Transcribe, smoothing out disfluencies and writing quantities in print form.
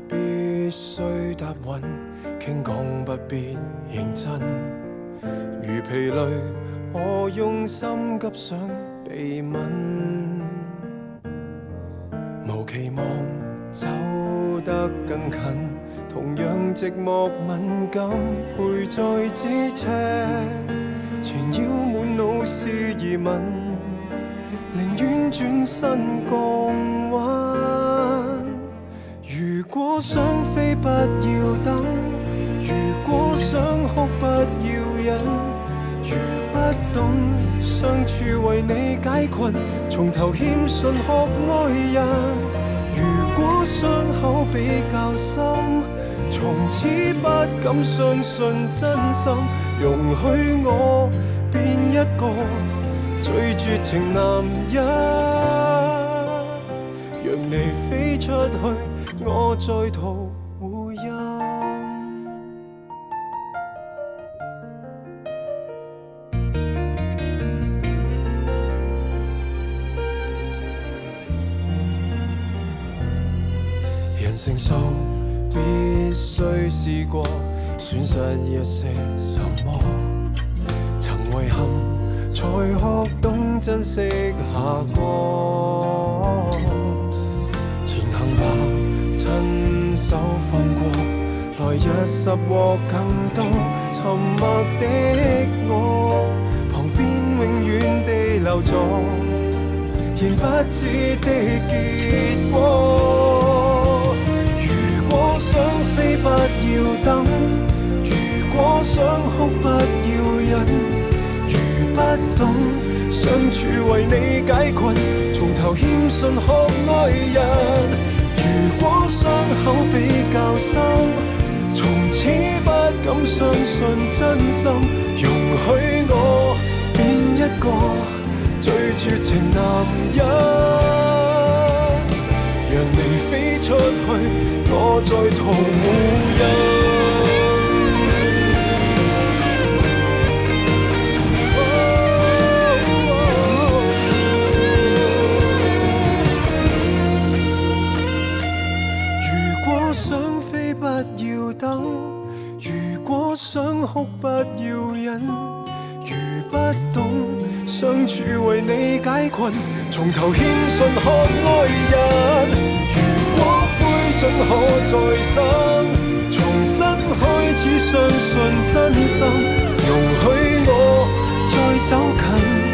必須答允，傾講不必認真。如疲累，我用心急想被吻，無期望走得更近，同樣寂寞敏感，陪在咫尺，纏繞滿腦是疑問，寧願轉身降溫。如果想飛不要等，如果想哭不要忍，如不懂相處為你解困，從頭欠信學愛人。如果傷口比較深，從此不敢相信真心，容許我變一個最絕情男人，讓你飛出去，我在途護蔭。人成熟必須試過，損失一些什麼，曾遺憾才學懂珍惜下個。前行吧，親手放過，來日拾獲更多。沉默的我，旁邊永遠地留座，仍不知的結果。如果想飛不要等，如果想哭不要忍，如不懂相處為你解困，從頭欠信學愛人。如果傷口比較深，從此不敢相信真心，容許我變一個最絕情男人，讓你飛出去，我在途護蔭。如果想飛不要等，如果想哭不要忍，如不懂相處為你解困，從頭欠信學愛人。如果灰燼可再生，重新開始相信真心，容許我再走近。